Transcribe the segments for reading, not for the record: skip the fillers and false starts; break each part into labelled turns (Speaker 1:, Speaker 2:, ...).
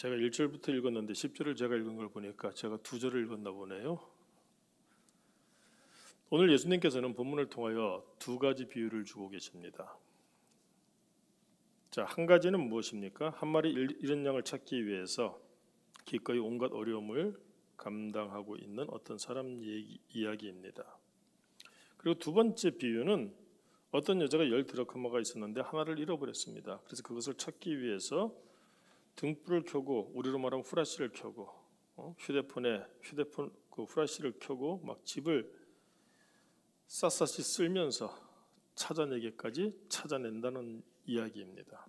Speaker 1: 제가 1절부터 읽었는데 10절을 제가 읽은 걸 보니까 제가 2절을 읽었나 보네요. 오늘 예수님께서는 본문을 통하여 두 가지 비유를 주고 계십니다. 자, 한 가지는 무엇입니까? 한 마리 잃은 양을 찾기 위해서 기꺼이 온갖 어려움을 감당하고 있는 어떤 사람 이야기입니다. 그리고 두 번째 비유는 어떤 여자가 10드라크마가 있었는데 하나를 잃어버렸습니다. 그래서 그것을 찾기 위해서 등불을 켜고, 우리로 말하면 후라시를 켜고, 휴대폰 그 후라시를 켜고 막 집을 샅샅이 쓸면서 찾아내기까지 찾아낸다는 이야기입니다.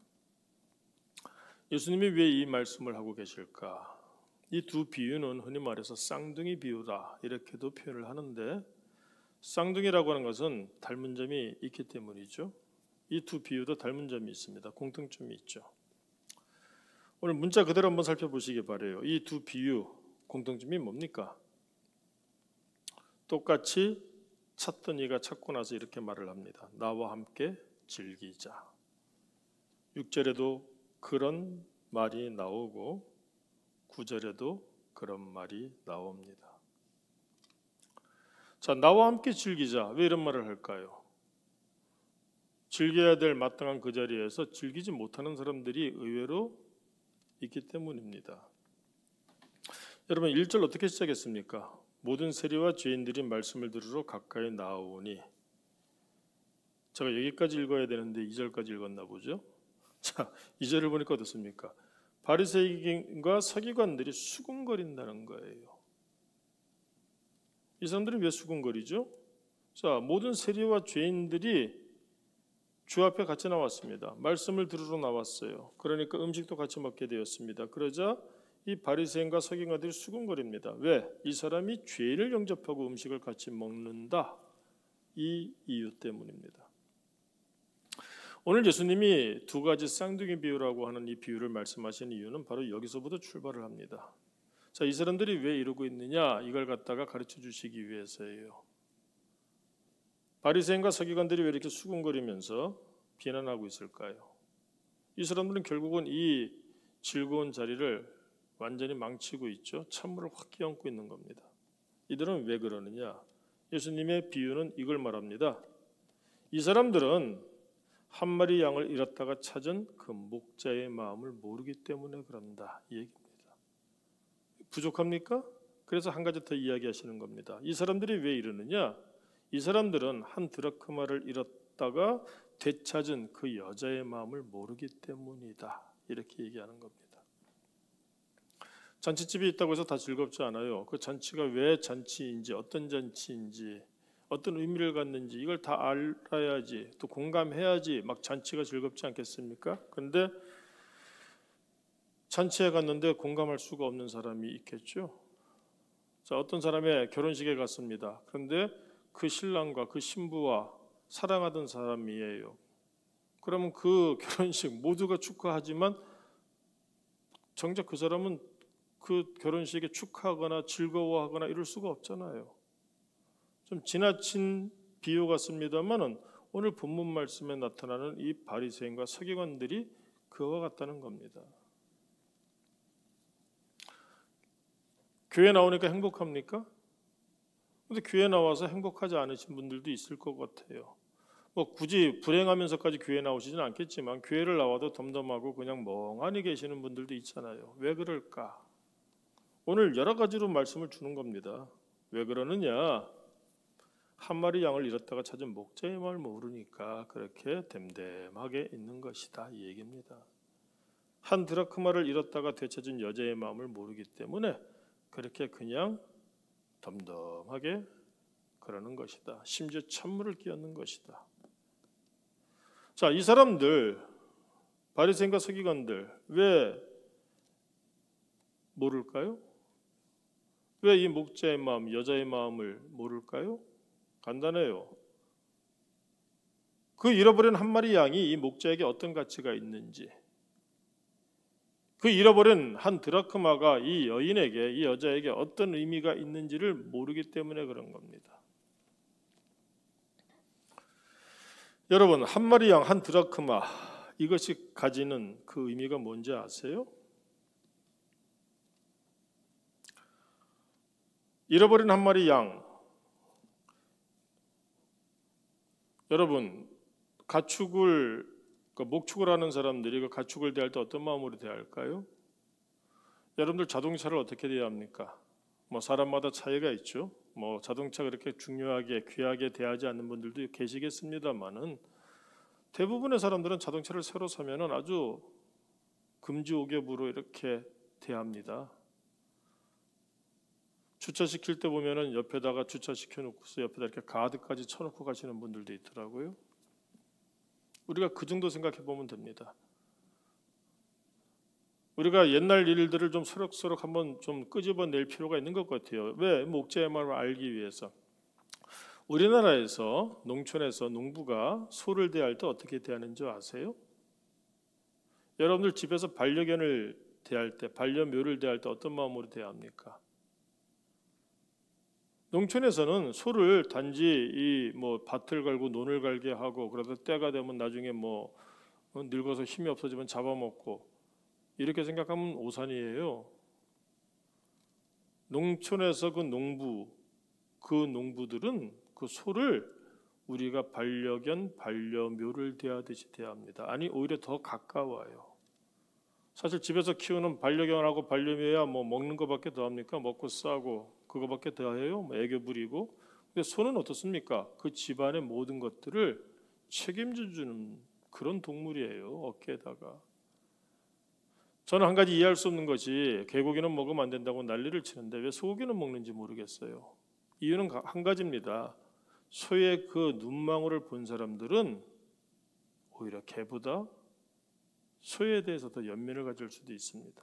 Speaker 1: 예수님이 왜 이 말씀을 하고 계실까? 이 두 비유는 흔히 말해서 쌍둥이 비유다 이렇게도 표현을 하는데, 쌍둥이라고 하는 것은 닮은 점이 있기 때문이죠. 이 두 비유도 닮은 점이 있습니다. 공통점이 있죠. 오늘 문자 그대로 한번 살펴보시기 바라요. 이 두 비유 공통점이 뭡니까? 똑같이 찾던 이가 찾고 나서 이렇게 말을 합니다. 나와 함께 즐기자. 6절에도 그런 말이 나오고 9절에도 그런 말이 나옵니다. 자, 나와 함께 즐기자. 왜 이런 말을 할까요? 즐겨야 될 마땅한 그 자리에서 즐기지 못하는 사람들이 의외로 있기 때문입니다. 여러분 1절 어떻게 시작했습니까? 모든 세리와 죄인들이 말씀을 들으러 가까이 나오니. 제가 여기까지 읽어야 되는데 2절까지 읽었나 보죠. 자, 2절을 보니까 어떻습니까? 바리새인과 서기관들이 수군거린다는 거예요. 이 사람들이 왜 수군거리죠? 자, 모든 세리와 죄인들이 주 앞에 같이 나왔습니다. 말씀을 들으러 나왔어요. 그러니까 음식도 같이 먹게 되었습니다. 그러자 이 바리새인과 서기관들이 수군거립니다. 왜? 이 사람이 죄인을 영접하고 음식을 같이 먹는다. 이 이유 때문입니다. 오늘 예수님이 두 가지 쌍둥이 비유라고 하는 이 비유를 말씀하시는 이유는 바로 여기서부터 출발을 합니다. 자, 이 사람들이 왜 이러고 있느냐? 이걸 갖다가 가르쳐 주시기 위해서예요. 바리새인과 서기관들이 왜 이렇게 수군거리면서 비난하고 있을까요? 이 사람들은 결국은 이 즐거운 자리를 완전히 망치고 있죠. 찬물을 확 끼얹고 있는 겁니다. 이들은 왜 그러느냐? 예수님의 비유는 이걸 말합니다. 이 사람들은 한 마리 양을 잃었다가 찾은 그 목자의 마음을 모르기 때문에 그런다. 이 얘기입니다. 부족합니까? 그래서 한 가지 더 이야기하시는 겁니다. 이 사람들이 왜 이러느냐? 이 사람들은 한 드라크마를 잃었다가 되찾은 그 여자의 마음을 모르기 때문이다. 이렇게 얘기하는 겁니다. 잔치집이 있다고 해서 다 즐겁지 않아요. 그 잔치가 왜 잔치인지, 어떤 잔치인지, 어떤 의미를 갖는지 이걸 다 알아야지, 또 공감해야지 막 잔치가 즐겁지 않겠습니까? 그런데 잔치에 갔는데 공감할 수가 없는 사람이 있겠죠. 자, 어떤 사람의 결혼식에 갔습니다. 그런데 그 신랑과 그 신부와 사랑하던 사람이에요. 그러면 그 결혼식 모두가 축하하지만 정작 그 사람은 그 결혼식에 축하하거나 즐거워하거나 이럴 수가 없잖아요. 좀 지나친 비유 같습니다만은 오늘 본문 말씀에 나타나는 이 바리새인과 서기관들이 그와 같다는 겁니다. 교회 나오니까 행복합니까? 근데 교회 나와서 행복하지 않으신 분들도 있을 것 같아요. 뭐 굳이 불행하면서까지 교회 나오시진 않겠지만 교회를 나와도 덤덤하고 그냥 멍하니 계시는 분들도 있잖아요. 왜 그럴까? 오늘 여러 가지로 말씀을 주는 겁니다. 왜 그러느냐? 한 마리 양을 잃었다가 찾은 목자의 마음을 모르니까 그렇게 댐댐하게 있는 것이다. 이 얘기입니다. 한 드라크마를 잃었다가 되찾은 여자의 마음을 모르기 때문에 그렇게 그냥 덤덤하게 그러는 것이다. 심지어 찬물을 끼얹는 것이다. 자, 이 사람들 바리새인과 서기관들 왜 모를까요? 왜 이 목자의 마음, 여자의 마음을 모를까요? 간단해요. 그 잃어버린 한 마리 양이 이 목자에게 어떤 가치가 있는지, 그 잃어버린 한 드라크마가 이 여인에게, 이 여자에게 어떤 의미가 있는지를 모르기 때문에 그런 겁니다. 여러분, 한 마리 양, 한 드라크마, 이것이 가지는 그 의미가 뭔지 아세요? 잃어버린 한 마리 양. 여러분, 가축을 목축을 하는 사람들이 그 가축을 대할 때 어떤 마음으로 대할까요? 여러분들 자동차를 어떻게 대합니까? 뭐 사람마다 차이가 있죠. 뭐 자동차 그렇게 중요하게 귀하게 대하지 않는 분들도 계시겠습니다만은 대부분의 사람들은 자동차를 새로 사면은 아주 금지옥엽으로 이렇게 대합니다. 주차시킬 때 보면은 옆에다가 주차시켜 놓고서 옆에다 이렇게 가드까지 쳐놓고 가시는 분들도 있더라고요. 우리가 그 정도 생각해 보면 됩니다. 우리가 옛날 일들을 좀 소록소록 한번 좀 끄집어낼 필요가 있는 것 같아요. 왜? 목자의 마음을 알기 위해서. 우리나라에서 농촌에서 농부가 소를 대할 때 어떻게 대하는지 아세요? 여러분들 집에서 반려견을 대할 때, 반려묘를 대할 때 어떤 마음으로 대합니까? 농촌에서는 소를 단지 이 뭐 밭을 갈고 논을 갈게 하고 그러다 때가 되면 나중에 뭐 늙어서 힘이 없어지면 잡아먹고 이렇게 생각하면 오산이에요. 농촌에서 그 농부들은 그 소를 우리가 반려견, 반려묘를 대하듯이 대합니다. 아니 오히려 더 가까워요. 사실 집에서 키우는 반려견하고 반려묘야 뭐 먹는 것밖에 더 합니까? 먹고 싸고 그거밖에 더 해요? 뭐 애교 부리고. 근데 소는 어떻습니까? 그 집안의 모든 것들을 책임져 주는 그런 동물이에요. 어깨에다가. 저는 한 가지 이해할 수 없는 것이 개고기는 먹으면 안 된다고 난리를 치는데 왜 소고기는 먹는지 모르겠어요. 이유는 한 가지입니다. 소의 그 눈망울을 본 사람들은 오히려 개보다 소에 대해서 더 연민을 가질 수도 있습니다.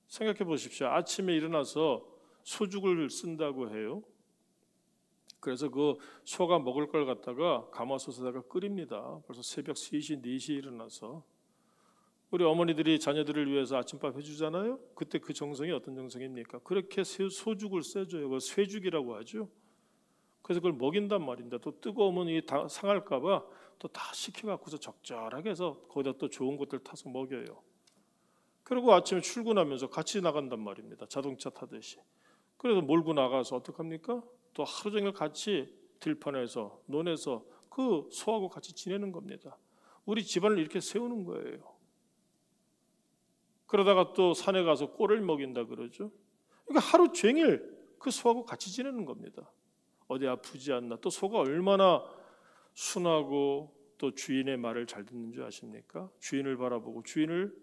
Speaker 1: 생각해 보십시오. 아침에 일어나서 소죽을 쓴다고 해요. 그래서 그 소가 먹을 걸 갖다가 가마솥에다가 끓입니다. 벌써 새벽 3시, 4시에 일어나서 우리 어머니들이 자녀들을 위해서 아침밥 해주잖아요. 그때 그 정성이 어떤 정성입니까? 그렇게 소죽을 쐬줘요. 그걸 쇠죽이라고 하죠. 그래서 그걸 먹인단 말입니다. 또 뜨거우면 이 상할까봐 또 다 식혀갖고서 적절하게 해서 거기다 또 좋은 것들 타서 먹여요. 그리고 아침에 출근하면서 같이 나간단 말입니다. 자동차 타듯이. 그래서 몰고 나가서 어떡합니까? 또 하루 종일 같이 들판에서 논에서 그 소하고 같이 지내는 겁니다. 우리 집안을 이렇게 세우는 거예요. 그러다가 또 산에 가서 꼴을 먹인다 그러죠. 그러니까 하루 종일 그 소하고 같이 지내는 겁니다. 어디 아프지 않나. 또 소가 얼마나 순하고 또 주인의 말을 잘 듣는 줄 아십니까? 주인을 바라보고 주인을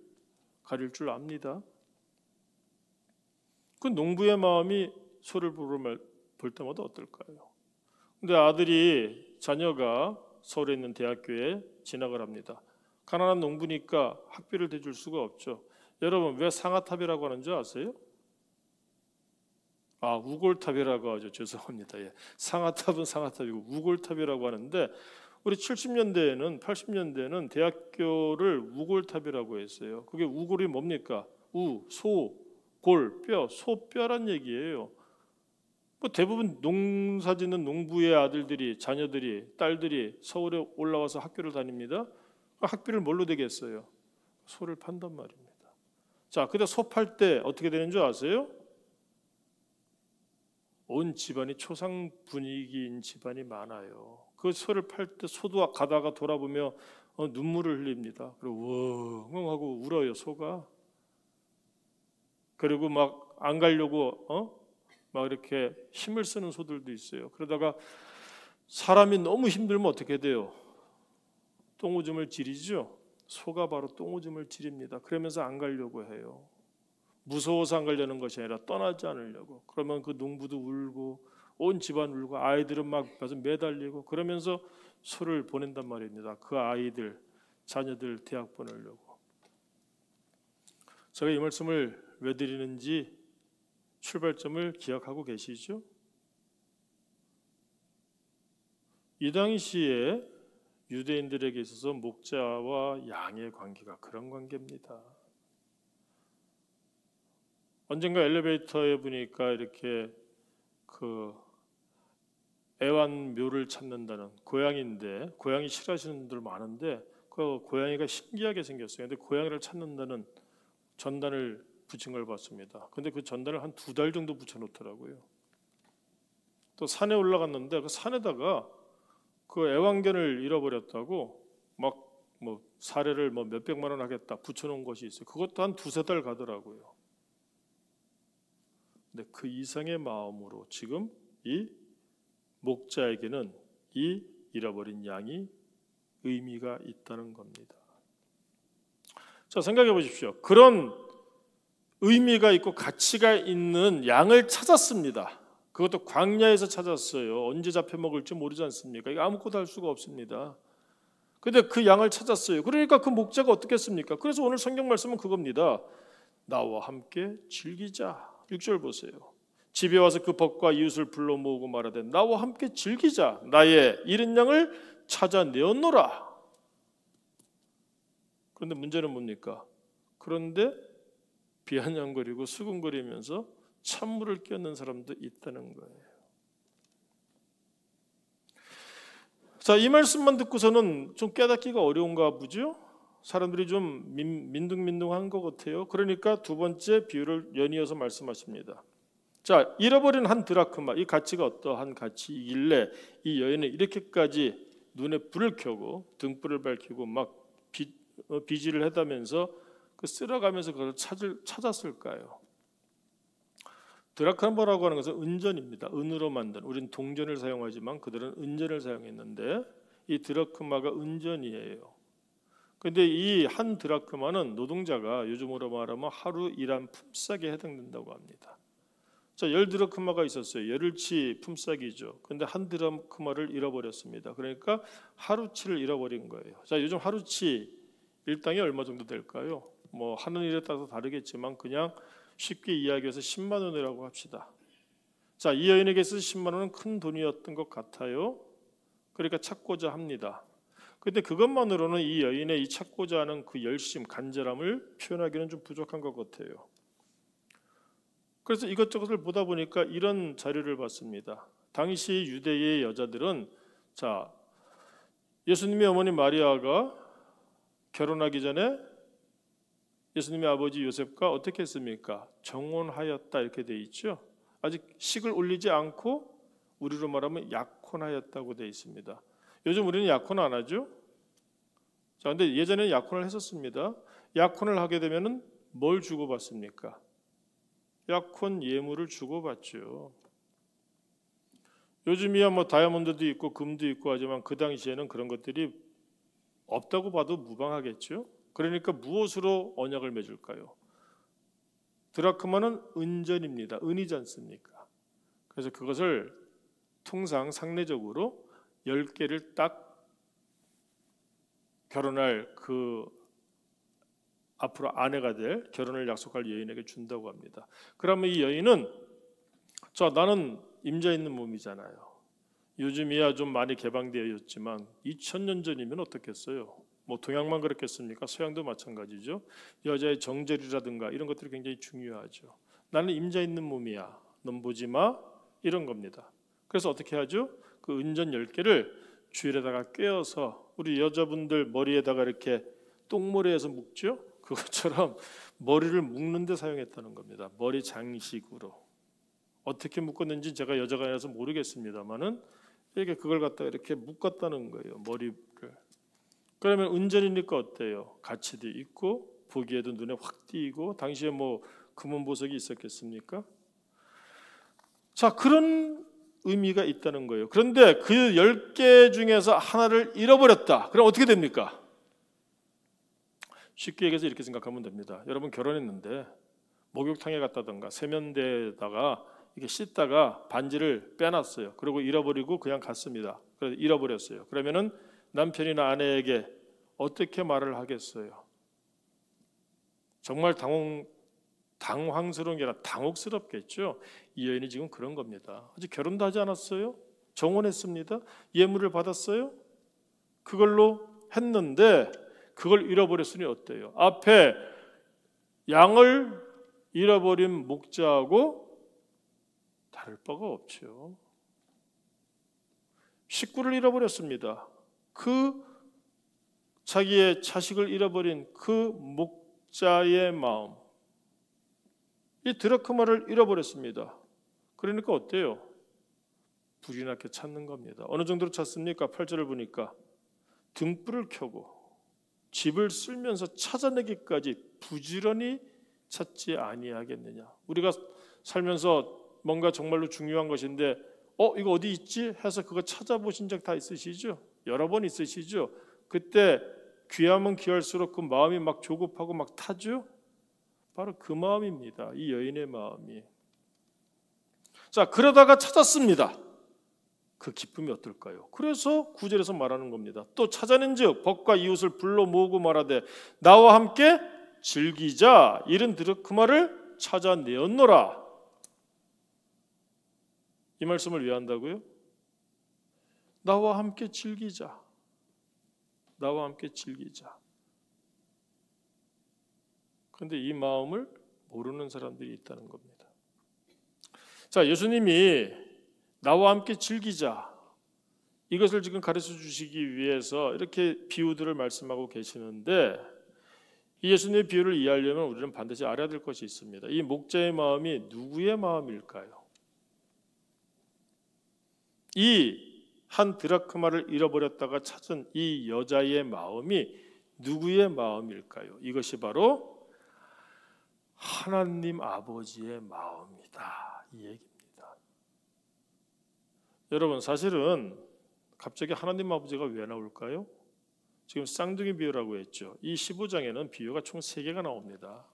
Speaker 1: 가릴 줄 압니다. 그 농부의 마음이 소를 볼 때마다 어떨까요? 근데 자녀가 서울에 있는 대학교에 진학을 합니다. 가난한 농부니까 학비를 대줄 수가 없죠. 여러분 왜 상아탑이라고 하는 줄 아세요? 우골탑이라고 하죠. 죄송합니다. 예. 상아탑은 상아탑이고 우골탑이라고 하는데 우리 70년대에는 80년대에는 대학교를 우골탑이라고 했어요. 그게 우골이 뭡니까? 소, 골, 뼈, 소뼈란 얘기예요. 뭐 대부분 농사짓는 농부의 아들들이, 자녀들이, 딸들이 서울에 올라와서 학교를 다닙니다. 학비를 뭘로 대겠어요? 소를 판단 말입니다. 자, 근데 소 팔 때 어떻게 되는 줄 아세요? 온 집안이 초상 분위기인 집안이 많아요. 그 소를 팔 때 소도 가다가 돌아보며 눈물을 흘립니다. 그리고 웅 하고 울어요 소가. 그리고 막 안 가려고 막 이렇게 힘을 쓰는 소들도 있어요. 그러다가 사람이 너무 힘들면 어떻게 돼요? 똥오줌을 지리죠. 소가 바로 똥오줌을 지립니다. 그러면서 안 가려고 해요. 무서워서 안 가려는 것이 아니라 떠나지 않으려고. 그러면 그 농부도 울고 온 집안 울고 아이들은 막 가서 매달리고 그러면서 소를 보낸단 말입니다. 그 아이들, 자녀들 대학 보내려고. 제가 이 말씀을 왜 드리는지 출발점을 기억하고 계시죠? 이 당시에 유대인들에게 있어서 목자와 양의 관계가 그런 관계입니다. 언젠가 엘리베이터에 보니까 이렇게 그 애완묘를 찾는다는 고양이인데 고양이 싫어하시는 분들 많은데 그 고양이가 신기하게 생겼어요. 근데 고양이를 찾는다는 전단을 붙인 걸 봤습니다. 근데 그 전단을 한 2달 정도 붙여놓더라고요. 또 산에 올라갔는데 그 산에다가 그 애완견을 잃어버렸다고 막 뭐 사례를 뭐 몇백만 원 하겠다 붙여놓은 것이 있어요. 그것도 한 2-3달 가더라고요. 근데 그 이상의 마음으로 지금 이 목자에게는 이 잃어버린 양이 의미가 있다는 겁니다. 자, 생각해 보십시오. 그런 의미가 있고 가치가 있는 양을 찾았습니다. 그것도 광야에서 찾았어요. 언제 잡혀 먹을지 모르지 않습니까? 이거 아무것도 할 수가 없습니다. 근데 그 양을 찾았어요. 그러니까 그 목자가 어떻게 했습니까? 그래서 오늘 성경 말씀은 그겁니다. 나와 함께 즐기자. 6절 보세요. 집에 와서 그 벗과 이웃을 불러 모으고 말하되 나와 함께 즐기자. 나의 잃은 양을 찾아내었노라. 그런데 문제는 뭡니까? 그런데 비아냥거리고 수군거리면서 찬물을 끼얹는 사람도 있다는 거예요. 자, 이 말씀만 듣고서는 좀 깨닫기가 어려운가 보죠? 사람들이 좀 민둥민둥한 것 같아요. 그러니까 두 번째 비유를 연이어서 말씀하십니다. 자, 잃어버린 한 드라크마, 이 가치가 어떠한 가치이길래 이 여인은 이렇게까지 눈에 불을 켜고 등불을 밝히고 막 비지를 해다면서 그 쓸어가면서 그걸 찾았을까요? 드라크마라고 하는 것은 은전입니다. 은으로 만든, 우리는 동전을 사용하지만 그들은 은전을 사용했는데 이 드라크마가 은전이에요. 그런데 이 한 드라크마는 노동자가 요즘으로 말하면 하루 일한 품삯에 해당된다고 합니다. 자, 10드라크마가 있었어요. 열흘치 품삯이죠. 그런데 한 드라크마를 잃어버렸습니다. 그러니까 하루치를 잃어버린 거예요. 자, 요즘 하루치 일당이 얼마 정도 될까요? 뭐 하는 일에 따라서 다르겠지만 그냥 쉽게 이야기해서 10만 원이라고 합시다. 자, 이 여인에게 있어서 10만 원은 큰 돈이었던 것 같아요. 그러니까 찾고자 합니다. 그런데 그것만으로는 이 여인의 이 찾고자 하는 그 열심, 간절함을 표현하기는 좀 부족한 것 같아요. 그래서 이것저것을 보다 보니까 이런 자료를 봤습니다. 당시 유대의 여자들은 자, 예수님의 어머니 마리아가 결혼하기 전에 예수님의 아버지 요셉과 어떻게 했습니까? 정혼하였다 이렇게 돼 있죠. 아직 식을 올리지 않고 우리로 말하면 약혼하였다고 돼 있습니다. 요즘 우리는 약혼 안 하죠. 자, 근데 예전에는 약혼을 했었습니다. 약혼을 하게 되면은 뭘 주고받습니까? 약혼 예물을 주고받죠. 요즘이야 뭐 다이아몬드도 있고 금도 있고 하지만 그 당시에는 그런 것들이 없다고 봐도 무방하겠죠. 그러니까 무엇으로 언약을 맺을까요? 드라크마는 은전입니다. 은이지 않습니까? 그래서 그것을 통상 상례적으로 10개를 딱 결혼할 그 앞으로 아내가 될 결혼을 약속할 여인에게 준다고 합니다. 그러면 이 여인은 자, 나는 임자 있는 몸이잖아요. 요즘이야 좀 많이 개방되어 있지만 2000년 전이면 어떻겠어요? 뭐 동양만 그렇겠습니까? 서양도 마찬가지죠. 여자의 정절이라든가 이런 것들이 굉장히 중요하죠. 나는 임자 있는 몸이야. 넌 보지 마. 이런 겁니다. 그래서 어떻게 하죠? 그 은전 10개를 주일에다가 꿰어서 우리 여자분들 머리에다가 이렇게 똥모래에서 묶죠? 그것처럼 머리를 묶는 데 사용했다는 겁니다. 머리 장식으로. 어떻게 묶었는지 제가 여자가 아니라서 모르겠습니다만은 이렇게 그걸 갖다가 이렇게 묶었다는 거예요. 머리를. 그러면 은전이니까 어때요? 가치도 있고 보기에도 눈에 확 띄고 당시에 뭐 금은 보석이 있었겠습니까? 자, 그런 의미가 있다는 거예요. 그런데 그 10개 중에서 하나를 잃어버렸다. 그럼 어떻게 됩니까? 쉽게 얘기해서 이렇게 생각하면 됩니다. 여러분 결혼했는데 목욕탕에 갔다든가 세면대에다가 이렇게 씻다가 반지를 빼놨어요. 그리고 잃어버리고 그냥 갔습니다. 그래서 잃어버렸어요. 그러면은 남편이나 아내에게 어떻게 말을 하겠어요? 정말 당황스러운 게 아니라 당혹스럽겠죠. 이 여인이 지금 그런 겁니다. 아직 결혼도 하지 않았어요. 정혼했습니다. 예물을 받았어요. 그걸로 했는데 그걸 잃어버렸으니 어때요? 앞에 양을 잃어버린 목자하고 다를 바가 없죠. 식구를 잃어버렸습니다. 그 자기의 자식을 잃어버린 그 목자의 마음, 이 드라크마를 잃어버렸습니다. 그러니까 어때요? 불이 나게 찾는 겁니다. 어느 정도로 찾습니까? 8절을 보니까 등불을 켜고 집을 쓸면서 찾아내기까지 부지런히 찾지 아니하겠느냐. 우리가 살면서 뭔가 정말로 중요한 것인데 이거 어디 있지? 해서 그거 찾아보신 적 다 있으시죠? 여러 번 있으시죠? 그때 귀하면 귀할수록 그 마음이 막 조급하고 막 타죠? 바로 그 마음입니다. 이 여인의 마음이. 자, 그러다가 찾았습니다. 그 기쁨이 어떨까요? 그래서 9절에서 말하는 겁니다. 또 찾아낸즉 벗과 이웃을 불러 모으고 말하되 나와 함께 즐기자. 이른 드라크마를 찾아내었노라. 이 말씀을 왜 한다고요? 나와 함께 즐기자. 나와 함께 즐기자. 그런데 이 마음을 모르는 사람들이 있다는 겁니다. 자, 예수님이 나와 함께 즐기자, 이것을 지금 가르쳐 주시기 위해서 이렇게 비유들을 말씀하고 계시는데, 이 예수님의 비유를 이해하려면 우리는 반드시 알아야 될 것이 있습니다. 이 목자의 마음이 누구의 마음일까요? 이 한 드라크마를 잃어버렸다가 찾은 이 여자의 마음이 누구의 마음일까요? 이것이 바로 하나님 아버지의 마음이다, 이 얘기입니다. 여러분, 사실은 갑자기 하나님 아버지가 왜 나올까요? 지금 쌍둥이 비유라고 했죠. 이 15장에는 비유가 총 3개가 나옵니다.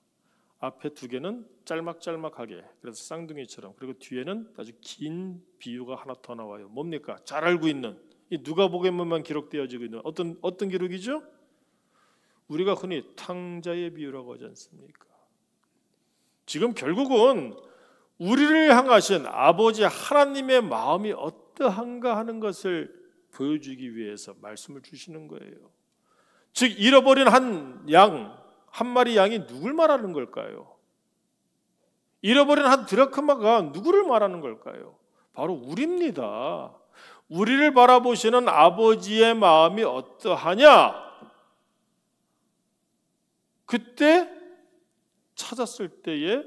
Speaker 1: 앞에 2개는 짤막짤막하게, 그래서 쌍둥이처럼, 그리고 뒤에는 아주 긴 비유가 하나 더 나와요. 뭡니까? 잘 알고 있는, 이 누가복음에만 기록되어지고 있는 어떤 기록이죠? 우리가 흔히 탕자의 비유라고 하지 않습니까? 지금 결국은 우리를 향하신 아버지 하나님의 마음이 어떠한가 하는 것을 보여주기 위해서 말씀을 주시는 거예요. 즉, 잃어버린 한 마리 양이 누굴 말하는 걸까요? 잃어버린 한 드라크마가 누구를 말하는 걸까요? 바로 우리입니다. 우리를 바라보시는 아버지의 마음이 어떠하냐? 그때 찾았을 때에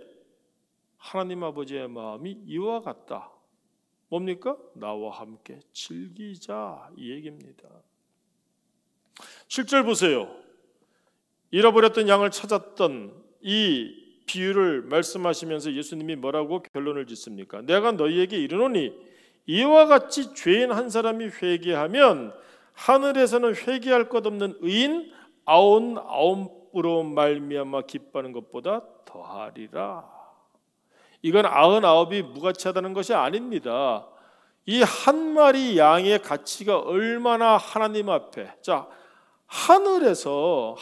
Speaker 1: 하나님 아버지의 마음이 이와 같다. 뭡니까? 나와 함께 즐기자, 이 얘기입니다. 7절 보세요. 잃어버렸던 양을 찾았던 이 비유를 말씀하시면서 예수님이 뭐라고 결론을 짓습니까? 내가 너희에게 이르노니 이와 같이 죄인 한 사람이 회개하면 하늘에서는 회개할 것 없는 의인 99으로 말미암아 기뻐하는 것보다 더하리라. 이건 99이 무가치하다는 것이 아닙니다. 이 한 마리 양의 가치가 얼마나 하나님 앞에, 자, 하늘에서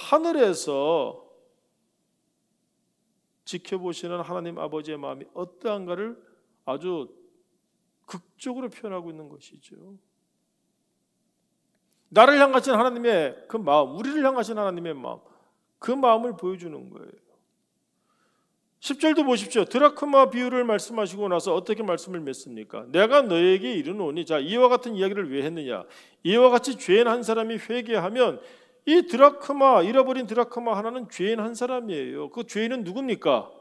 Speaker 1: 지켜보시는 하나님 아버지의 마음이 어떠한가를 아주 극적으로 표현하고 있는 것이죠. 나를 향하신 하나님의 그 마음, 우리를 향하신 하나님의 마음, 그 마음을 보여주는 거예요. 10절도 보십시오. 드라크마 비유를 말씀하시고 나서 어떻게 말씀을 맺습니까? 내가 너에게 이르노니, 자, 이와 같은 이야기를 왜 했느냐? 이와 같이 죄인 한 사람이 회개하면, 이 드라크마, 잃어버린 드라크마 하나는 죄인 한 사람이에요. 그 죄인은 누굽니까?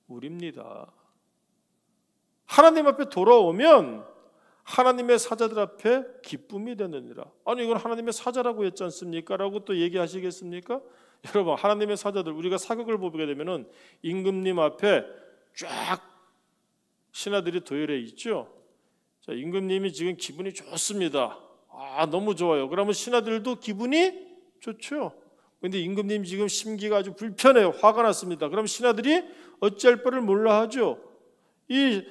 Speaker 1: 우리입니다. 하나님 앞에 돌아오면 하나님의 사자들 앞에 기쁨이 되느니라. 아니, 이건 하나님의 사자라고 했지 않습니까? 라고 또 얘기하시겠습니까? 여러분, 하나님의 사자들, 우리가 사극을 보게 되면은 임금님 앞에 쫙 신하들이 도열해 있죠. 자, 임금님이 지금 기분이 좋습니다. 너무 좋아요. 그러면 신하들도 기분이 좋죠. 그런데 임금님 지금 심기가 아주 불편해요. 화가 났습니다. 그럼 신하들이 어찌할 바를 몰라 하죠. 이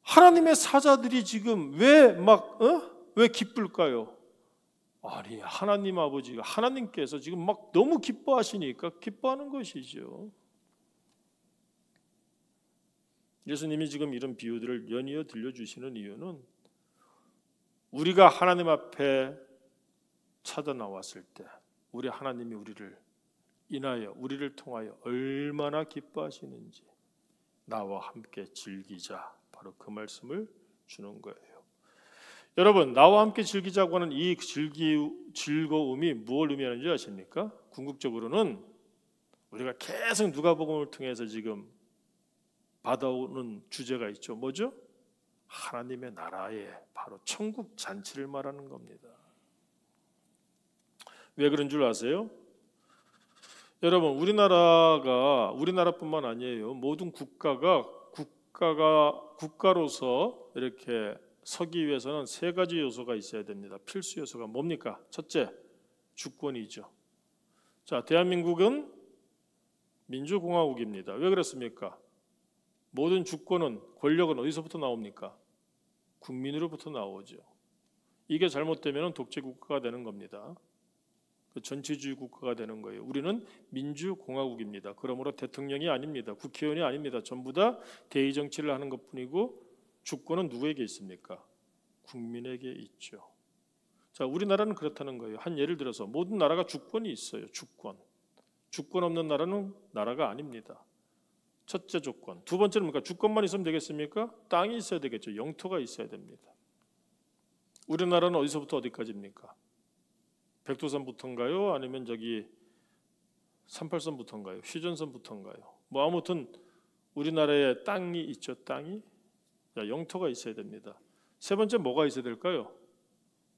Speaker 1: 하나님의 사자들이 지금 왜 기쁠까요? 아니, 하나님 아버지가, 하나님께서 지금 막 너무 기뻐하시니까 기뻐하는 것이죠. 예수님이 지금 이런 비유들을 연이어 들려주시는 이유는 우리가 하나님 앞에 찾아 나왔을 때 우리 하나님이 우리를 인하여, 우리를 통하여 얼마나 기뻐하시는지 나와 함께 즐기자, 바로 그 말씀을 주는 거예요. 여러분, 나와 함께 즐기자고 하는 이 즐거움이 무엇을 의미하는지 아십니까? 궁극적으로는 우리가 계속 누가복음을 통해서 지금 받아오는 주제가 있죠. 뭐죠? 하나님의 나라의 바로 천국 잔치를 말하는 겁니다. 왜 그런 줄 아세요? 여러분, 우리나라뿐만 아니에요. 모든 국가로서 이렇게 서기 위해서는 세 가지 요소가 있어야 됩니다. 필수 요소가 뭡니까? 첫째, 주권이죠. 자, 대한민국은 민주공화국입니다. 왜 그렇습니까? 모든 주권은, 권력은 어디서부터 나옵니까? 국민으로부터 나오죠. 이게 잘못되면 독재국가가 되는 겁니다. 전체주의 국가가 되는 거예요. 우리는 민주공화국입니다. 그러므로 대통령이 아닙니다. 국회의원이 아닙니다. 전부 다 대의정치를 하는 것뿐이고 주권은 누구에게 있습니까? 국민에게 있죠. 자, 우리나라는 그렇다는 거예요. 한 예를 들어서 모든 나라가 주권이 있어요. 주권 없는 나라는 나라가 아닙니다. 첫째 조건. 두 번째는 뭡니까? 주권만 있으면 되겠습니까? 땅이 있어야 되겠죠. 영토가 있어야 됩니다. 우리나라는 어디서부터 어디까지입니까? 백두산부터인가요? 아니면 저기 38선부터인가요? 휴전선부터인가요? 뭐 아무튼 우리나라에 땅이 있죠. 땅이. 자, 영토가 있어야 됩니다. 세 번째 뭐가 있어야 될까요?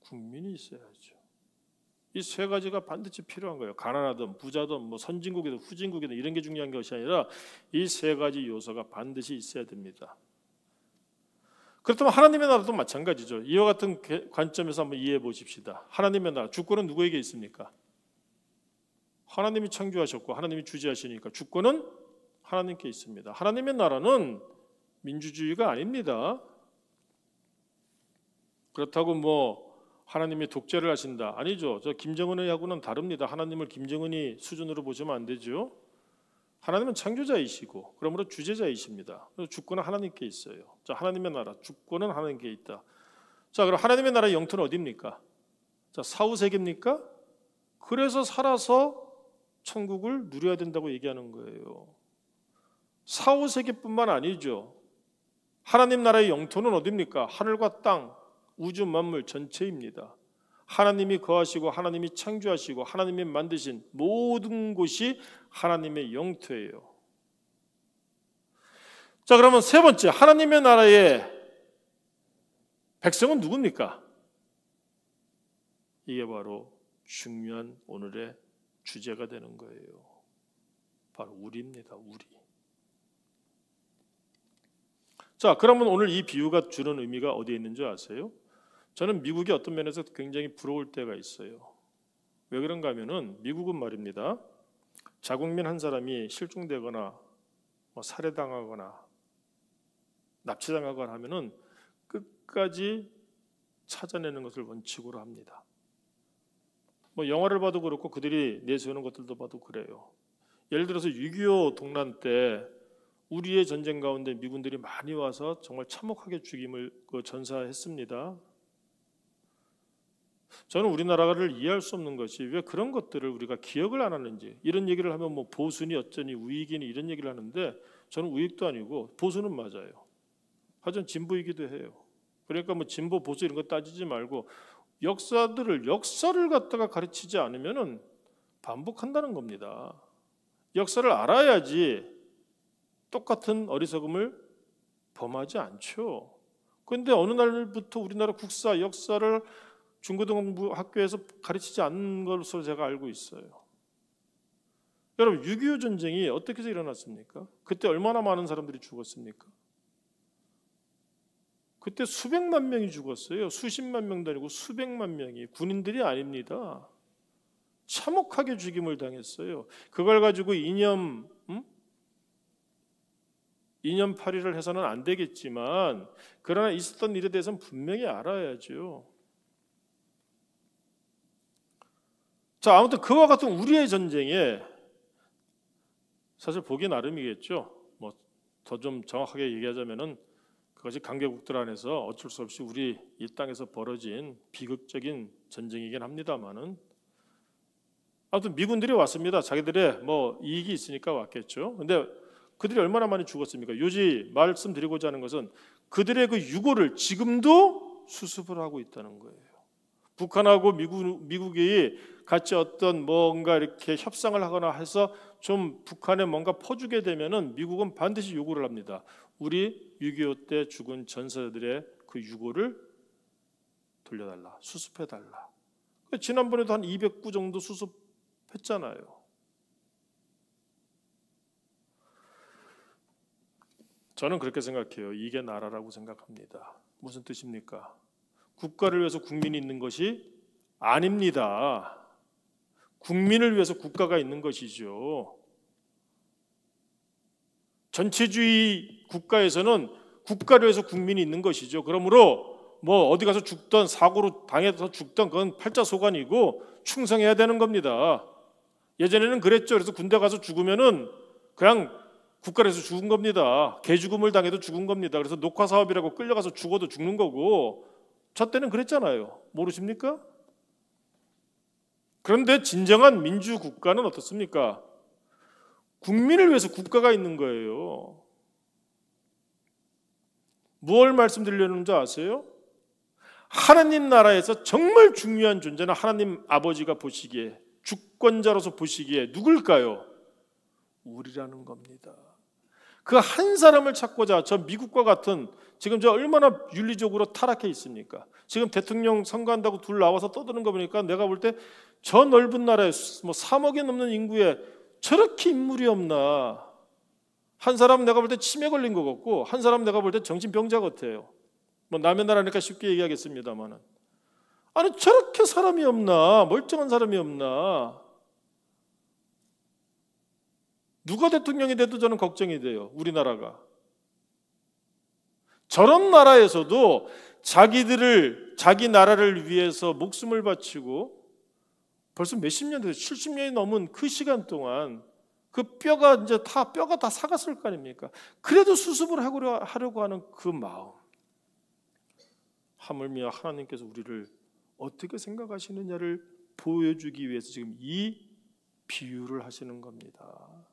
Speaker 1: 국민이 있어야죠. 이 세 가지가 반드시 필요한 거예요. 가난하든 부자든 뭐 선진국이든 후진국이든 이런 게 중요한 것이 아니라 이 세 가지 요소가 반드시 있어야 됩니다. 그렇다면 하나님의 나라도 마찬가지죠. 이와 같은 관점에서 한번 이해해 보십시다. 하나님의 나라, 주권은 누구에게 있습니까? 하나님이 창조하셨고 하나님이 주재하시니까 주권은 하나님께 있습니다. 하나님의 나라는 민주주의가 아닙니다. 그렇다고 뭐 하나님이 독재를 하신다. 아니죠. 저 김정은하고는 다릅니다. 하나님을 김정은이 수준으로 보시면 안 되죠. 하나님은 창조자이시고 그러므로 주재자이십니다. 그래서 주권은 하나님께 있어요. 자, 하나님의 나라, 주권은 하나님께 있다. 자, 그럼 하나님의 나라의 영토는 어디입니까? 자, 사후세계입니까? 그래서 살아서 천국을 누려야 된다고 얘기하는 거예요. 사후세계뿐만 아니죠. 하나님 나라의 영토는 어디입니까? 하늘과 땅, 우주 만물 전체입니다. 하나님이 거하시고 하나님이 창조하시고 하나님이 만드신 모든 곳이 하나님의 영토예요. 자, 그러면 세 번째, 하나님의 나라의 백성은 누굽니까? 이게 바로 중요한 오늘의 주제가 되는 거예요. 바로 우리입니다. 우리. 자, 그러면 오늘 이 비유가 주는 의미가 어디에 있는 줄 아세요? 저는 미국이 어떤 면에서 굉장히 부러울 때가 있어요. 왜 그런가 하면은 미국은 말입니다. 자국민 한 사람이 실종되거나 뭐 살해당하거나 납치당하거나 하면은 끝까지 찾아내는 것을 원칙으로 합니다. 뭐 영화를 봐도 그렇고 그들이 내세우는 것들도 봐도 그래요. 예를 들어서 6.25 동란 때 우리의 전쟁 가운데 미군들이 많이 와서 정말 참혹하게 죽임을 전사했습니다. 저는 우리나라를 이해할 수 없는 것이 왜 그런 것들을 우리가 기억을 안 하는지. 이런 얘기를 하면 뭐 보수니 어쩌니 우익이니 이런 얘기를 하는데 저는 우익도 아니고 보수는 맞아요. 하여튼 진보이기도 해요. 그러니까 뭐 진보 보수 이런 거 따지지 말고 역사를 갖다가 가르치지 않으면은 반복한다는 겁니다. 역사를 알아야지 똑같은 어리석음을 범하지 않죠. 그런데 어느 날부터 우리나라 국사, 역사를 중고등부 학교에서 가르치지 않는 것으로 제가 알고 있어요. 여러분, 6.25 전쟁이 어떻게 해서 일어났습니까? 그때 얼마나 많은 사람들이 죽었습니까? 그때 수백만 명이 죽었어요. 수십만 명도 아니고 수백만 명이. 군인들이 아닙니다. 참혹하게 죽임을 당했어요. 그걸 가지고 이념파리를 해서는 안 되겠지만 그러나 있었던 일에 대해서는 분명히 알아야죠. 자, 아무튼 그와 같은 우리의 전쟁에 사실 보기 나름이겠죠. 뭐 더 좀 정확하게 얘기하자면은 그것이 강대국들 안에서 어쩔 수 없이 우리 이 땅에서 벌어진 비극적인 전쟁이긴 합니다만은 아무튼 미군들이 왔습니다. 자기들의 뭐 이익이 있으니까 왔겠죠. 근데 그들이 얼마나 많이 죽었습니까? 요지 말씀드리고자 하는 것은 그들의 그 유고를 지금도 수습을 하고 있다는 거예요. 북한하고 미국이 같이 어떤 뭔가 이렇게 협상을 하거나 해서 좀 북한에 뭔가 퍼주게 되면은 미국은 반드시 요구를 합니다. 우리 6.25 때 죽은 전사들의 그 유고를 돌려달라, 수습해달라. 지난번에도 한 200구 정도 수습했잖아요. 저는 그렇게 생각해요. 이게 나라라고 생각합니다. 무슨 뜻입니까? 국가를 위해서 국민이 있는 것이 아닙니다. 국민을 위해서 국가가 있는 것이죠. 전체주의 국가에서는 국가를 위해서 국민이 있는 것이죠. 그러므로 뭐 어디 가서 죽던, 사고로 당해서 죽던, 그건 팔자소관이고 충성해야 되는 겁니다. 예전에는 그랬죠. 그래서 군대 가서 죽으면은 그냥 국가에서 죽은 겁니다. 개죽음을 당해도 죽은 겁니다. 그래서 녹화사업이라고 끌려가서 죽어도 죽는 거고, 저 때는 그랬잖아요. 모르십니까? 그런데 진정한 민주국가는 어떻습니까? 국민을 위해서 국가가 있는 거예요. 무엇을 말씀드리려는지 아세요? 하나님 나라에서 정말 중요한 존재는 하나님 아버지가 보시기에, 주권자로서 보시기에 누굴까요? 우리라는 겁니다. 그 한 사람을 찾고자 저 미국과 같은, 지금 저 얼마나 윤리적으로 타락해 있습니까? 지금 대통령 선거한다고 둘 나와서 떠드는 거 보니까 내가 볼 때 저 넓은 나라에 뭐 3억이 넘는 인구에 저렇게 인물이 없나. 한 사람 내가 볼 때 치매 걸린 것 같고, 한 사람 내가 볼 때 정신병자 같아요. 뭐 남의 나라니까 쉽게 얘기하겠습니다만은, 아니 저렇게 사람이 없나, 멀쩡한 사람이 없나. 누가 대통령이 돼도 저는 걱정이 돼요. 우리나라가 저런 나라에서도 자기 나라를 위해서 목숨을 바치고 벌써 몇십 년 됐어요. 70년이 넘은 그 시간 동안 그 뼈가 다 사갔을 거 아닙니까? 그래도 수습을 하려고 하는 그 마음, 하물며 하나님께서 우리를 어떻게 생각하시느냐를 보여주기 위해서 지금 이 비유를 하시는 겁니다.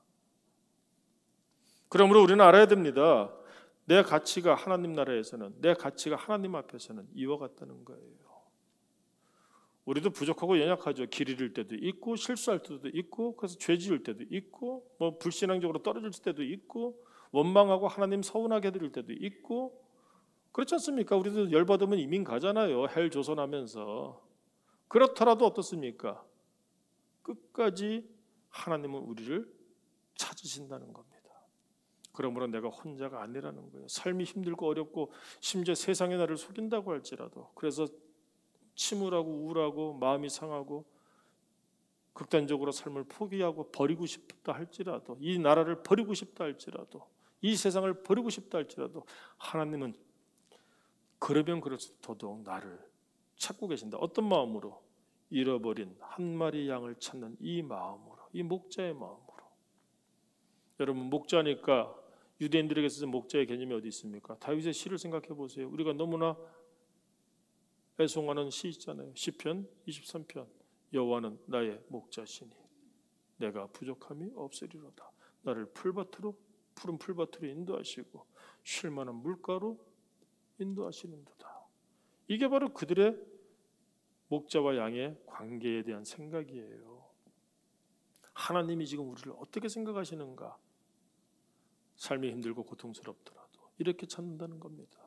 Speaker 1: 그러므로 우리는 알아야 됩니다. 내 가치가 하나님 나라에서는, 내 가치가 하나님 앞에서는 이와 같다는 거예요. 우리도 부족하고 연약하죠. 길 잃을 때도 있고, 실수할 때도 있고, 그래서 죄 지을 때도 있고, 뭐 불신앙적으로 떨어질 때도 있고, 원망하고 하나님 서운하게 해드릴 때도 있고, 그렇지 않습니까? 우리도 열받으면 이민 가잖아요. 헬 조선하면서. 그렇더라도 어떻습니까? 끝까지 하나님은 우리를 찾으신다는 겁니다. 그러므로 내가 혼자가 아니라는 거예요. 삶이 힘들고 어렵고 심지어 세상의 나를 속인다고 할지라도, 그래서 침울하고 우울하고 마음이 상하고 극단적으로 삶을 포기하고 버리고 싶다 할지라도, 이 나라를 버리고 싶다 할지라도, 이 세상을 버리고 싶다 할지라도 하나님은 그러면 그럴수록 더더욱 나를 찾고 계신다. 어떤 마음으로? 잃어버린 한 마리 양을 찾는 이 마음으로, 이 목자의 마음으로. 여러분, 목자니까 유대인들에게 있어서 목자의 개념이 어디 있습니까? 다윗의 시를 생각해 보세요. 우리가 너무나 애송하는 시 있잖아요. 시편 23편. 여호와는 나의 목자시니 내가 부족함이 없으리로다. 나를 푸른 풀밭으로 인도하시고 쉴 만한 물가로 인도하시는도다. 이게 바로 그들의 목자와 양의 관계에 대한 생각이에요. 하나님이 지금 우리를 어떻게 생각하시는가? 삶이 힘들고 고통스럽더라도 이렇게 찾는다는 겁니다.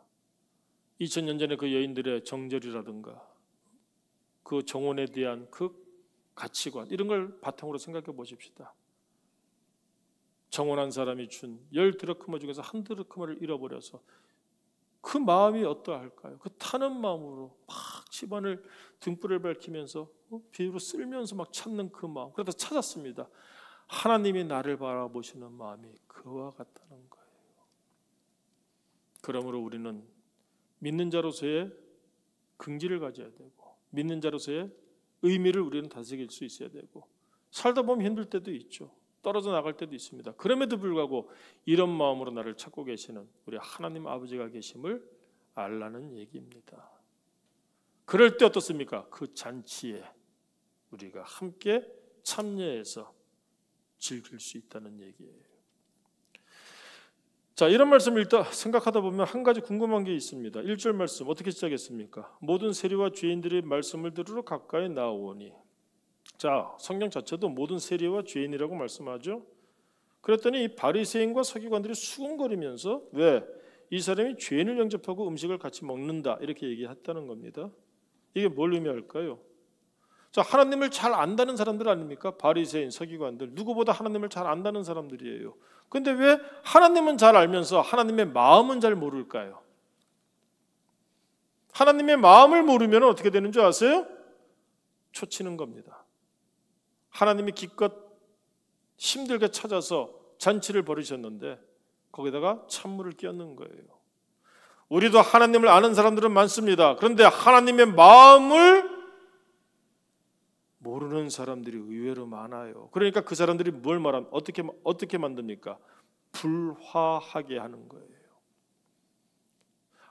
Speaker 1: 2000년 전에 그 여인들의 정절이라든가 그 정원에 대한 그 가치관, 이런 걸 바탕으로 생각해 보십시다. 정원한 사람이 준 10드라크마 중에서 1드라크마를 잃어버려서 그 마음이 어떠할까요? 그 타는 마음으로 막 집안을 등불을 밝히면서 비로 쓸면서 막 찾는 그 마음. 그러다 찾았습니다. 하나님이 나를 바라보시는 마음이 그와 같다는 거예요. 그러므로 우리는 믿는 자로서의 긍지를 가져야 되고, 믿는 자로서의 의미를 우리는 다스릴 수 있어야 되고, 살다 보면 힘들 때도 있죠. 떨어져 나갈 때도 있습니다. 그럼에도 불구하고 이런 마음으로 나를 찾고 계시는 우리 하나님 아버지가 계심을 알라는 얘기입니다. 그럴 때 어떻습니까? 그 잔치에 우리가 함께 참여해서 즐길 수 있다는 얘기예요. 자, 이런 말씀을 일단 생각하다 보면 한 가지 궁금한 게 있습니다. 1절 말씀 어떻게 시작했습니까? 모든 세리와 죄인들의 말씀을 들으러 가까이 나오니. 자, 성경 자체도 모든 세리와 죄인이라고 말씀하죠. 그랬더니 이 바리새인과 서기관들이 수군거리면서 왜? 이 사람이 죄인을 영접하고 음식을 같이 먹는다 이렇게 얘기했다는 겁니다. 이게 뭘 의미할까요? 자, 하나님을 잘 안다는 사람들 아닙니까? 바리새인, 서기관들 누구보다 하나님을 잘 안다는 사람들이에요. 근데 왜 하나님은 잘 알면서 하나님의 마음은 잘 모를까요? 하나님의 마음을 모르면 어떻게 되는 줄 아세요? 초치는 겁니다. 하나님이 기껏 힘들게 찾아서 잔치를 벌이셨는데 거기다가 찬물을 끼얹는 거예요. 우리도 하나님을 아는 사람들은 많습니다. 그런데 하나님의 마음을 모르는 사람들이 의외로 많아요. 그러니까 그 사람들이 뭘 말하면 어떻게 만듭니까? 불화하게 하는 거예요.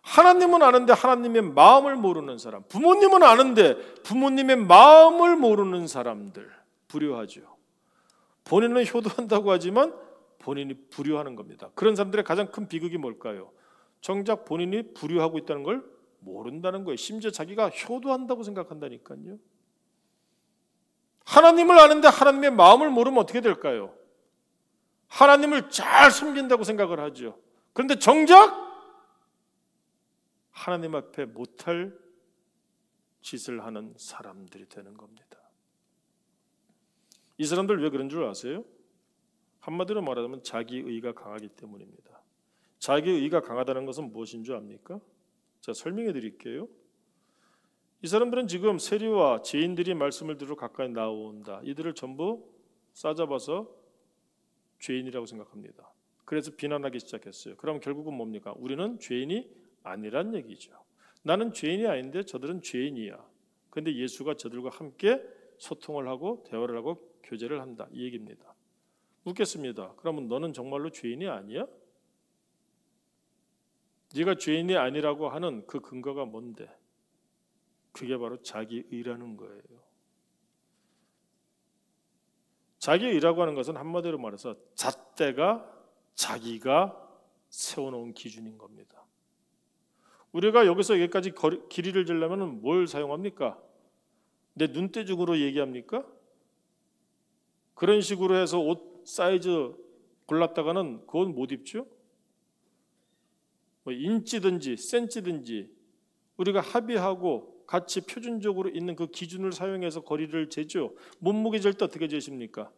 Speaker 1: 하나님은 아는데 하나님의 마음을 모르는 사람, 부모님은 아는데 부모님의 마음을 모르는 사람들 불효하죠. 본인은 효도한다고 하지만 본인이 불효하는 겁니다. 그런 사람들의 가장 큰 비극이 뭘까요? 정작 본인이 불효하고 있다는 걸 모른다는 거예요. 심지어 자기가 효도한다고 생각한다니까요. 하나님을 아는데 하나님의 마음을 모르면 어떻게 될까요? 하나님을 잘 섬긴다고 생각을 하죠. 그런데 정작 하나님 앞에 못할 짓을 하는 사람들이 되는 겁니다. 이 사람들 왜 그런 줄 아세요? 한마디로 말하자면 자기의가 강하기 때문입니다. 자기의가 강하다는 것은 무엇인 줄 압니까? 자, 설명해 드릴게요. 이 사람들은 지금 세리와 죄인들이 말씀을 들어 가까이 나온다. 이들을 전부 싸잡아서 죄인이라고 생각합니다. 그래서 비난하기 시작했어요. 그럼 결국은 뭡니까? 우리는 죄인이 아니란 얘기죠. 나는 죄인이 아닌데 저들은 죄인이야. 그런데 예수가 저들과 함께 소통을 하고 대화를 하고 교제를 한다. 이 얘기입니다. 묻겠습니다. 그러면 너는 정말로 죄인이 아니야? 네가 죄인이 아니라고 하는 그 근거가 뭔데? 그게 바로 자기의라는 거예요. 자기의라고 하는 것은 한마디로 말해서 잣대가 자기가 세워놓은 기준인 겁니다. 우리가 여기서 여기까지 길이를 재려면 뭘 사용합니까? 내 눈대중으로 얘기합니까? 그런 식으로 해서 옷 사이즈 골랐다가는 그건 못 입죠. 뭐 인치든지 센치든지 우리가 합의하고 같이 표준적으로 있는 그 기준을 사용해서 거리를 재죠. 몸무게 잴 때 어떻게 재십니까?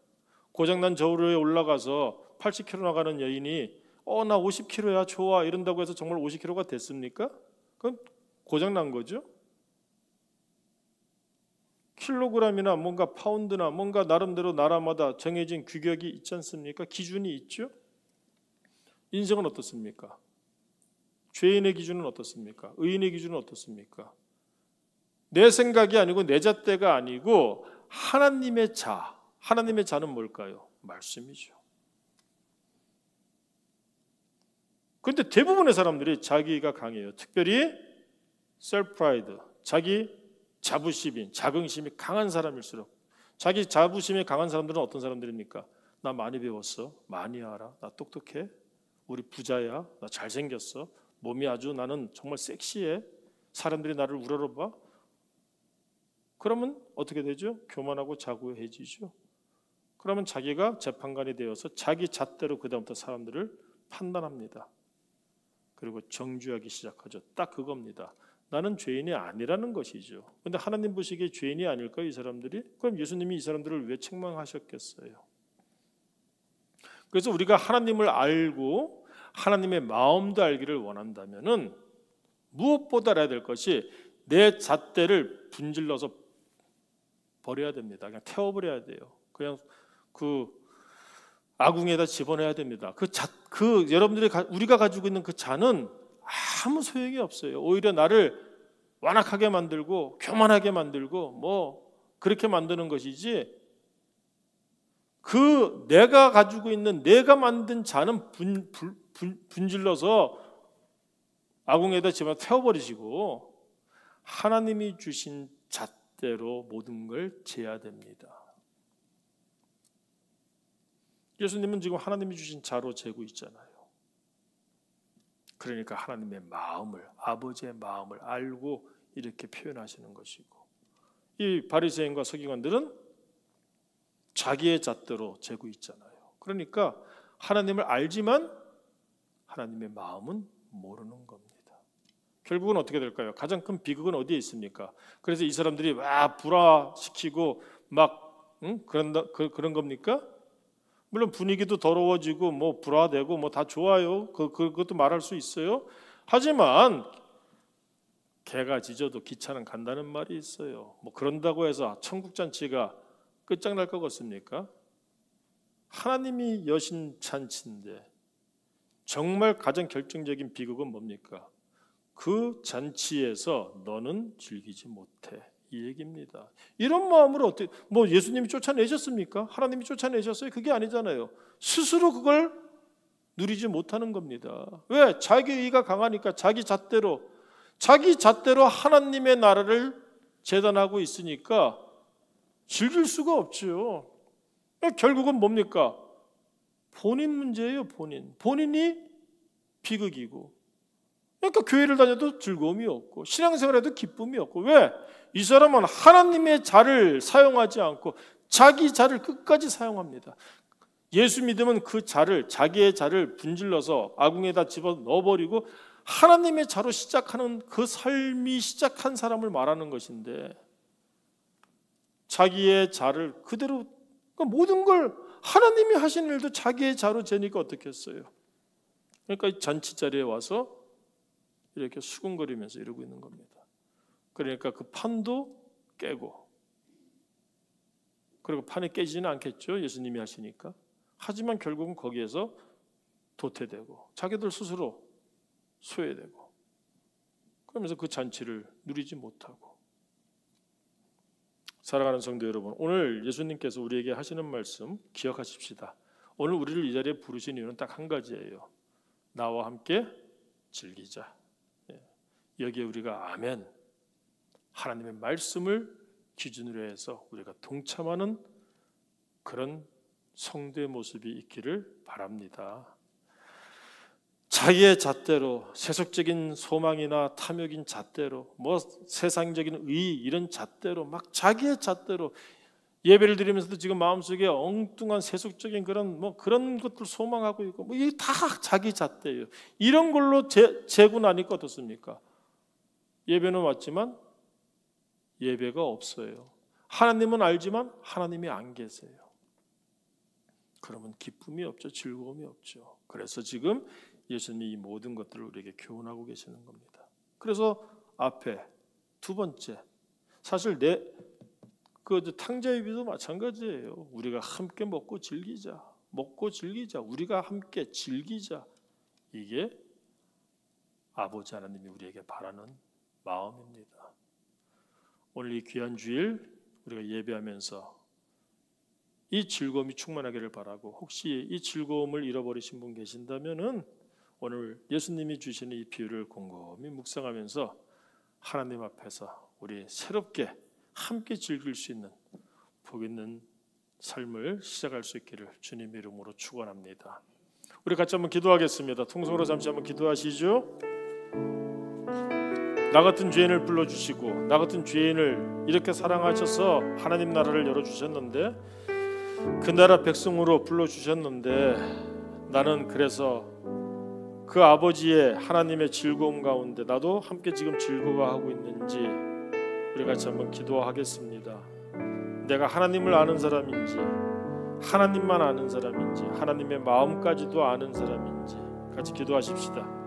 Speaker 1: 고장난 저울에 올라가서 80kg 나가는 여인이 나 50kg야 좋아 이런다고 해서 정말 50kg가 됐습니까? 그건 고장난 거죠. 킬로그램이나 뭔가 파운드나 뭔가 나름대로 나라마다 정해진 규격이 있지 않습니까? 기준이 있죠. 인생은 어떻습니까? 죄인의 기준은 어떻습니까? 의인의 기준은 어떻습니까? 내 생각이 아니고 내 잣대가 아니고 하나님의 자. 하나님의 자는 뭘까요? 말씀이죠. 그런데 대부분의 사람들이 자기가 강해요. 특별히 셀프프라이드, 자기 자부심이, 자긍심이 강한 사람일수록 자기 자부심이 강한 사람들은 어떤 사람들입니까? 나 많이 배웠어, 많이 알아, 나 똑똑해, 우리 부자야, 나 잘생겼어, 몸이 아주 나는 정말 섹시해, 사람들이 나를 우러러봐. 그러면 어떻게 되죠? 교만하고 자고해지죠. 그러면 자기가 재판관이 되어서 자기 잣대로 그 다음부터 사람들을 판단합니다. 그리고 정죄하기 시작하죠. 딱 그겁니다. 나는 죄인이 아니라는 것이죠. 그런데 하나님 보시기에 죄인이 아닐까요, 이 사람들이? 그럼 예수님이 이 사람들을 왜 책망하셨겠어요? 그래서 우리가 하나님을 알고 하나님의 마음도 알기를 원한다면은 무엇보다 알아야 될 것이 내 잣대를 분질러서 버려야 됩니다. 그냥 태워버려야 돼요. 그냥 그 아궁에다 집어넣어야 됩니다. 여러분들이 우리가 가지고 있는 그 자는 아무 소용이 없어요. 오히려 나를 완악하게 만들고 교만하게 만들고 뭐 그렇게 만드는 것이지, 그 내가 가지고 있는 내가 만든 자는 분질러서 아궁에다 집어넣어 태워버리시고 하나님이 주신 잣대로 모든 걸 재야 됩니다. 예수님은 지금 하나님이 주신 자로 재고 있잖아요. 그러니까 하나님의 마음을, 아버지의 마음을 알고 이렇게 표현하시는 것이고, 이 바리새인과 서기관들은 자기의 잣대로 재고 있잖아요. 그러니까 하나님을 알지만 하나님의 마음은 모르는 겁니다. 결국은 어떻게 될까요? 가장 큰 비극은 어디에 있습니까? 그래서 이 사람들이 막 불화시키고 막 그런 겁니까? 물론 분위기도 더러워지고 뭐 불화되고 뭐 다 좋아요. 그것도 말할 수 있어요. 하지만 개가 짖어도 기차는 간다는 말이 있어요. 뭐 그런다고 해서 천국 잔치가 끝장날 것 같습니까? 하나님이 여신 잔치인데 정말 가장 결정적인 비극은 뭡니까? 그 잔치에서 너는 즐기지 못해, 이 얘기입니다. 이런 마음으로 어떻게 뭐 예수님이 쫓아내셨습니까? 하나님이 쫓아내셨어요? 그게 아니잖아요. 스스로 그걸 누리지 못하는 겁니다. 왜? 자기 의가 강하니까 자기 잣대로 하나님의 나라를 재단하고 있으니까 즐길 수가 없죠. 결국은 뭡니까? 본인 문제예요. 본인이 비극이고, 그러니까 교회를 다녀도 즐거움이 없고 신앙생활에도 기쁨이 없고. 왜? 이 사람은 하나님의 자를 사용하지 않고 자기 자를 끝까지 사용합니다. 예수 믿으면 그 자를, 자기의 자를 분질러서 아궁에다 집어 넣어버리고 하나님의 자로 시작하는 그 삶이 시작한 사람을 말하는 것인데, 자기의 자를 그대로, 그러니까 모든 걸 하나님이 하신 일도 자기의 자로 재니까 어떻겠어요? 그러니까 잔치 자리에 와서 이렇게 수군거리면서 이러고 있는 겁니다. 그러니까 그 판도 깨고, 그리고 판이 깨지지는 않겠죠, 예수님이 하시니까. 하지만 결국은 거기에서 도태되고 자기들 스스로 소외되고, 그러면서 그 잔치를 누리지 못하고. 사랑하는 성도 여러분, 오늘 예수님께서 우리에게 하시는 말씀 기억하십시다. 오늘 우리를 이 자리에 부르신 이유는 딱 한 가지예요. 나와 함께 즐기자. 여기에 우리가 아멘, 하나님의 말씀을 기준으로 해서 우리가 동참하는 그런 성도의 모습이 있기를 바랍니다. 자기의 잣대로, 세속적인 소망이나 탐욕인 잣대로, 뭐 세상적인 의 이런 잣대로, 막 자기의 잣대로 예배를 드리면서도 지금 마음속에 엉뚱한 세속적인 그런 것들 소망하고 있고, 뭐 이게 다 자기 잣대예요. 이런 걸로 재고 나니까 어떻습니까? 예배는 왔지만 예배가 없어요. 하나님은 알지만 하나님이 안 계세요. 그러면 기쁨이 없죠. 즐거움이 없죠. 그래서 지금 예수님이 이 모든 것들을 우리에게 교훈하고 계시는 겁니다. 그래서 앞에 두 번째, 사실 탕자유비도 마찬가지예요. 우리가 함께 먹고 즐기자. 우리가 함께 즐기자. 이게 아버지 하나님이 우리에게 바라는 마음입니다. 오늘 이 귀한 주일 우리가 예배하면서 이 즐거움이 충만하기를 바라고, 혹시 이 즐거움을 잃어버리신 분 계신다면은 오늘 예수님이 주시는 이 비유를 곰곰이 묵상하면서 하나님 앞에서 우리 새롭게 함께 즐길 수 있는 복 있는 삶을 시작할 수 있기를 주님의 이름으로 축원합니다. 우리 같이 한번 기도하겠습니다. 통성으로 잠시 한번 기도하시죠. 나 같은 죄인을 불러주시고 나 같은 죄인을 이렇게 사랑하셔서 하나님 나라를 열어주셨는데, 그 나라 백성으로 불러주셨는데, 나는 그래서 그 아버지의 하나님의 즐거움 가운데 나도 함께 지금 즐거워하고 있는지 우리 같이 한번 기도하겠습니다. 내가 하나님을 아는 사람인지, 하나님만 아는 사람인지, 하나님의 마음까지도 아는 사람인지 같이 기도하십시다.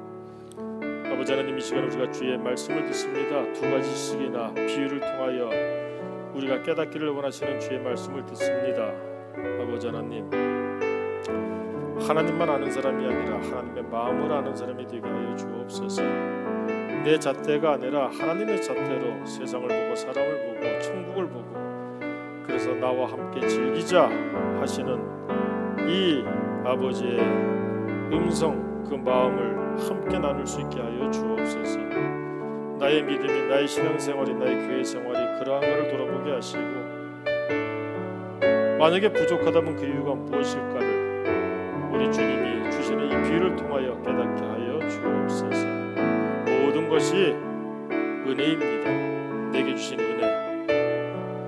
Speaker 1: 아버지 하나님, 이 시간에 우리가 주의 말씀을 듣습니다. 두 가지씩이나 비유를 통하여 우리가 깨닫기를 원하시는 주의 말씀을 듣습니다. 아버지 하나님, 하나님만 아는 사람이 아니라 하나님의 마음을 아는 사람이 되게 하여 주옵소서. 내 잣대가 아니라 하나님의 잣대로 세상을 보고 사람을 보고 천국을 보고, 그래서 나와 함께 즐기자 하시는 이 아버지의 음성, 그 마음을 함께 나눌 수 있게 하여 주옵소서. 나의 믿음이, 나의 신앙생활이, 나의 교회 생활이 그러한 것을 돌아보게 하시고, 만약에 부족하다면 그 이유가 무엇일까를 우리 주님이 주시는 이 비유를 통하여 깨닫게 하여 주옵소서. 모든 것이 은혜입니다. 내게 주신 은혜,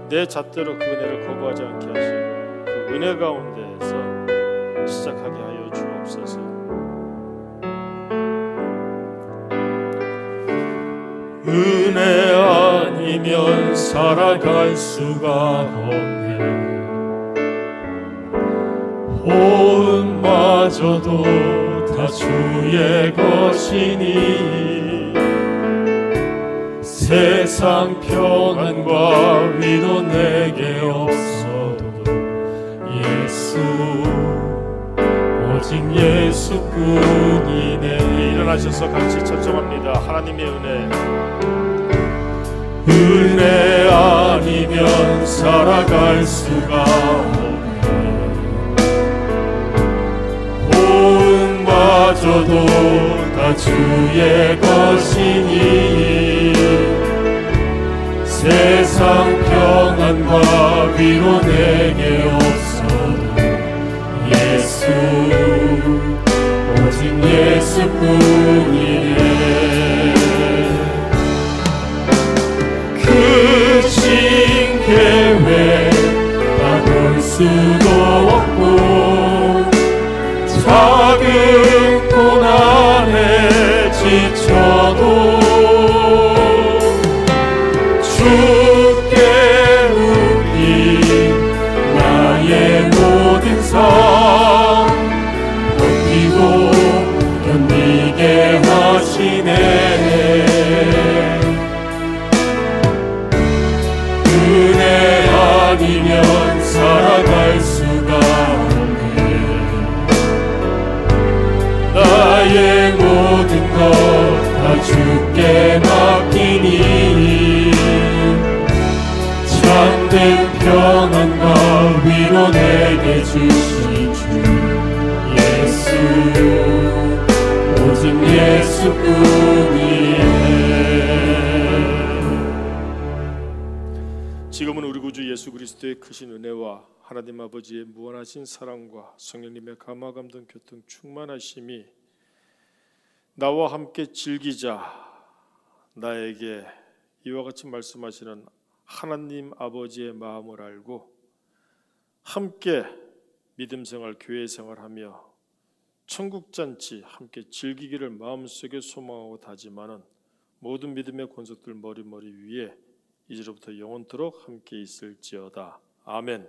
Speaker 1: 내 잣대로 그 은혜를 거부하지 않게 하시고 그 은혜 가운데에서 시작하게 하여 주옵소서. 은혜 아니면 살아갈 수가 없네. 호흡마저도 다 주의 것이니 세상 평안과 위로 내게 없어도 예수, 오직 예수뿐이네. 일어나셔서 같이 찬송합니다. 하나님의 은혜 아니면 살아갈 수가 없네. 호흡마저도 다 주의 것이니 세상 평안과 위로 내게 없어도 예수, 오직 예수뿐이네. 크신 계획 다 볼 수도 없고 작은 고난에 지쳐도 주께 우리 나의 모든 삶 버티고 견디게 하시네. 은혜 아니면 살아갈 수가 없네. 나의 모든 것 다 주께 맡기니 참된 평안과 위로 내게 주신 주 예수, 오직 예수뿐이네. 지금은 우리 구주 예수 그리스도의 크신 은혜와 하나님 아버지의 무한하신 사랑과 성령님의 감화 감동 교통 충만하심이 나와 함께 즐기자 나에게 이와 같이 말씀하시는 하나님 아버지의 마음을 알고 함께 믿음 생활, 교회 생활하며 천국 잔치 함께 즐기기를 마음속에 소망하고 다짐하는 모든 믿음의 권속들 머리 위에 이제로부터 영원토록 함께 있을지어다. 아멘.